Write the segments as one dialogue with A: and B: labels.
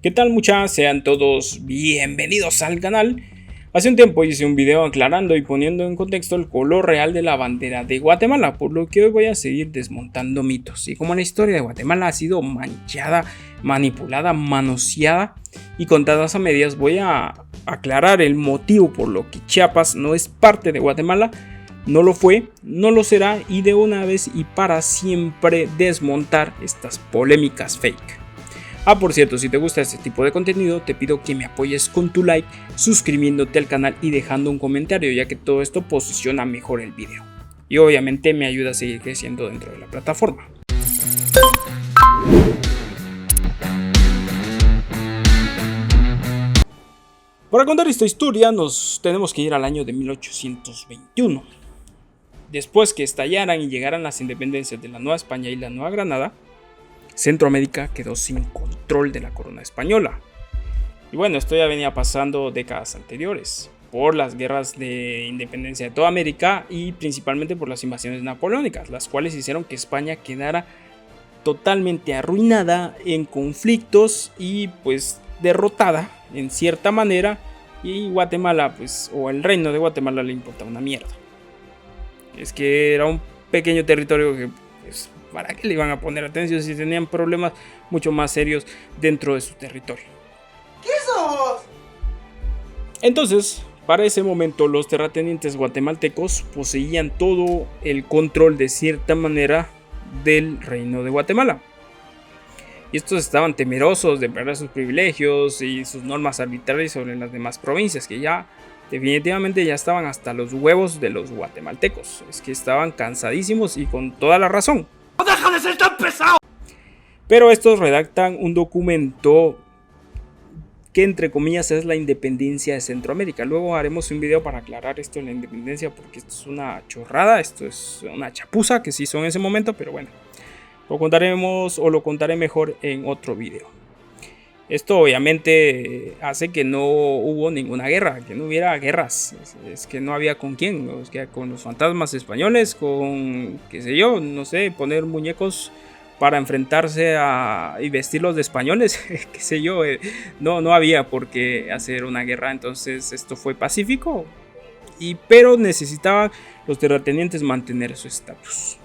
A: ¿Qué tal muchachos? Sean todos bienvenidos al canal. Hace un tiempo hice un video aclarando y poniendo en contexto el color real de la bandera de Guatemala, por lo que hoy voy a seguir desmontando mitos. Y como la historia de Guatemala ha sido manchada, manipulada, manoseada y contadas a medias, voy a aclarar el motivo por lo que Chiapas no es parte de Guatemala, no lo fue, no lo será, y de una vez y para siempre desmontar estas polémicas fake. Por cierto, si te gusta este tipo de contenido, te pido que me apoyes con tu like, suscribiéndote al canal y dejando un comentario, ya que todo esto posiciona mejor el video. Y obviamente me ayuda a seguir creciendo dentro de la plataforma. Para contar esta historia nos tenemos que ir al año de 1821. Después que estallaran y llegaran las independencias de la Nueva España y la Nueva Granada, Centroamérica quedó sin control de la corona española. Y bueno, esto ya venía pasando décadas anteriores, por las guerras de independencia de toda América y principalmente por las invasiones napoleónicas, las cuales hicieron que España quedara totalmente arruinada en conflictos y pues derrotada en cierta manera, y Guatemala pues, o el reino de Guatemala, le importa una mierda. Es que era un pequeño territorio que pues, ¿para qué le iban a poner atención si tenían problemas mucho más serios dentro de su territorio?
B: ¿Qué sos?
A: Entonces, para ese momento, los terratenientes guatemaltecos poseían todo el control de cierta manera del reino de Guatemala. Y estos estaban temerosos de perder sus privilegios y sus normas arbitrarias sobre las demás provincias, que ya definitivamente ya estaban hasta los huevos de los guatemaltecos. Es que estaban cansadísimos y con toda la razón.
B: ¡No deja de ser tan pesado!
A: Pero estos redactan un documento que entre comillas es la independencia de Centroamérica. Luego haremos un video para aclarar esto de la independencia, porque esto es una chorrada, esto es una chapuza que se hizo en ese momento, pero bueno, lo contaremos o lo contaré mejor en otro video. Esto obviamente hace que no hubo ninguna guerra, que no hubiera guerras, es que no había con quién, es que con los fantasmas españoles, con qué sé yo, no sé, poner muñecos para enfrentarse y vestirlos de españoles, qué sé yo, no había por qué hacer una guerra. Entonces esto fue pacífico, pero necesitaban los terratenientes mantener su estatus.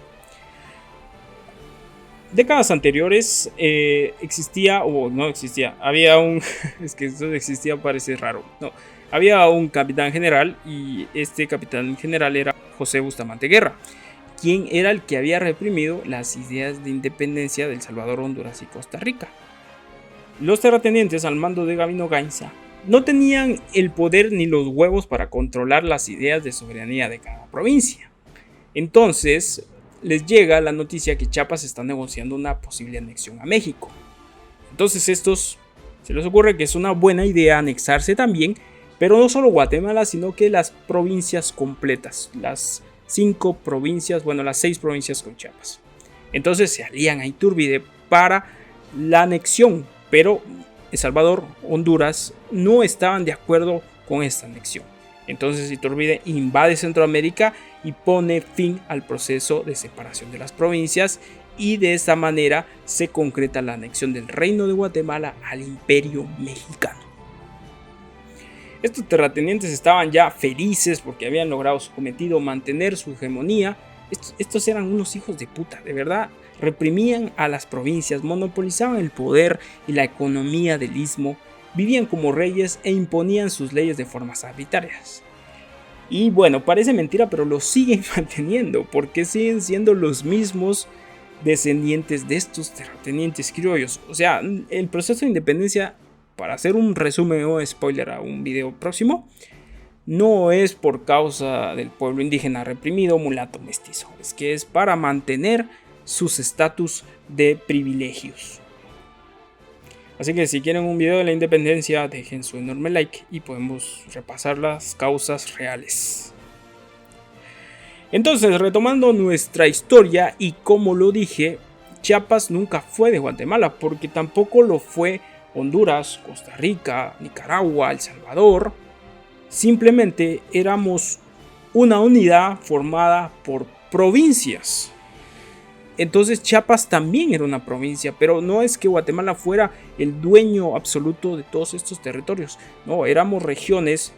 A: Décadas anteriores existía, o no existía, había un, es que esto existía parece raro, no, había un capitán general, y este capitán general era José Bustamante Guerra, quien era el que había reprimido las ideas de independencia de El Salvador, Honduras y Costa Rica. Los terratenientes al mando de Gabino Gainza no tenían el poder ni los huevos para controlar las ideas de soberanía de cada provincia. Entonces les llega la noticia que Chiapas está negociando una posible anexión a México. Entonces estos se les ocurre que es una buena idea anexarse también, pero no solo Guatemala, sino que las provincias completas, las 5 provincias, bueno, las 6 provincias con Chiapas. Entonces se alían a Iturbide para la anexión, pero El Salvador, Honduras no estaban de acuerdo con esta anexión. Entonces Iturbide invade Centroamérica y pone fin al proceso de separación de las provincias, y de esta manera se concreta la anexión del Reino de Guatemala al Imperio Mexicano. Estos terratenientes estaban ya felices porque habían logrado su cometido, mantener su hegemonía. Estos eran unos hijos de puta, de verdad. Reprimían a las provincias, monopolizaban el poder y la economía del istmo, vivían como reyes e imponían sus leyes de formas arbitrarias. Y bueno, parece mentira, pero lo siguen manteniendo, porque siguen siendo los mismos descendientes de estos terratenientes criollos. O sea, el proceso de independencia, para hacer un resumen o spoiler a un video próximo, no es por causa del pueblo indígena reprimido, mulato, mestizo, es que es para mantener sus estatus de privilegios. Así que si quieren un video de la independencia, dejen su enorme like y podemos repasar las causas reales. Entonces, retomando nuestra historia, y como lo dije, Chiapas nunca fue de Guatemala, porque tampoco lo fue Honduras, Costa Rica, Nicaragua, El Salvador. Simplemente éramos una unidad formada por provincias. Entonces Chiapas también era una provincia, pero no es que Guatemala fuera el dueño absoluto de todos estos territorios. No, éramos regiones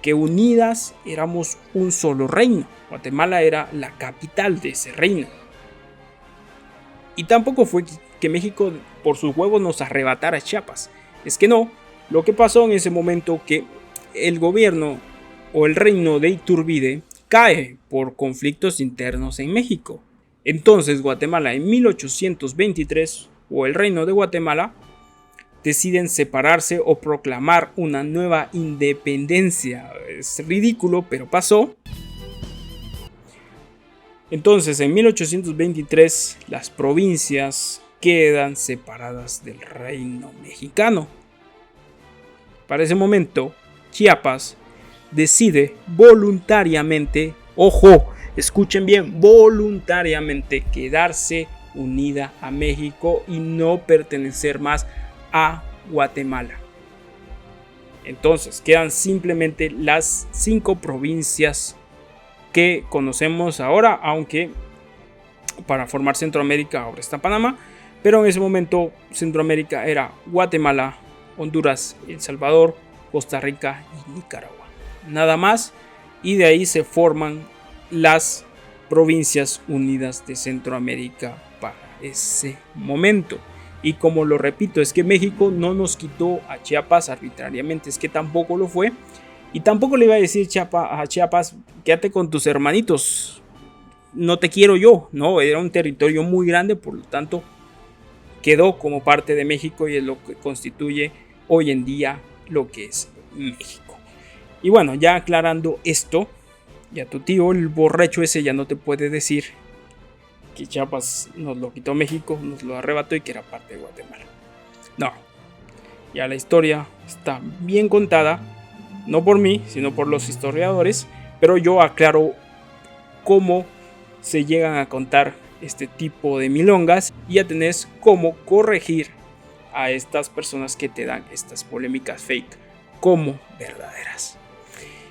A: que unidas éramos un solo reino. Guatemala era la capital de ese reino. Y tampoco fue que México por sus huevos nos arrebatara Chiapas. Es que no, lo que pasó en ese momento que el gobierno o el reino de Iturbide cae por conflictos internos en México. Entonces Guatemala en 1823 o el reino de Guatemala deciden separarse o proclamar una nueva independencia. Es ridículo, pero pasó. Entonces en 1823 las provincias quedan separadas del reino mexicano. Para ese momento Chiapas decide voluntariamente, ojo, escuchen bien, voluntariamente quedarse unida a México y no pertenecer más a Guatemala. Entonces quedan simplemente las 5 provincias que conocemos ahora, aunque para formar Centroamérica ahora está Panamá, pero en ese momento Centroamérica era Guatemala, Honduras, El Salvador, Costa Rica y Nicaragua. Nada más, y de ahí se forman las Provincias Unidas de Centroamérica para ese momento. Y como lo repito, es que México no nos quitó a Chiapas arbitrariamente, es que tampoco lo fue. Y tampoco le iba a decir a Chiapas, quédate con tus hermanitos, no te quiero yo. No, era un territorio muy grande, por lo tanto quedó como parte de México y es lo que constituye hoy en día lo que es México. Y bueno, ya aclarando esto, ya tu tío, el borracho ese, ya no te puede decir que Chiapas nos lo quitó México, nos lo arrebató y que era parte de Guatemala. No, ya la historia está bien contada, no por mí, sino por los historiadores, pero yo aclaro cómo se llegan a contar este tipo de milongas y ya tenés cómo corregir a estas personas que te dan estas polémicas fake como verdaderas.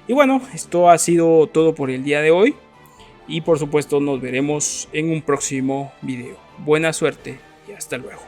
A: Y bueno, esto ha sido todo por el día de hoy y por supuesto nos veremos en un próximo video. Buena suerte y hasta luego.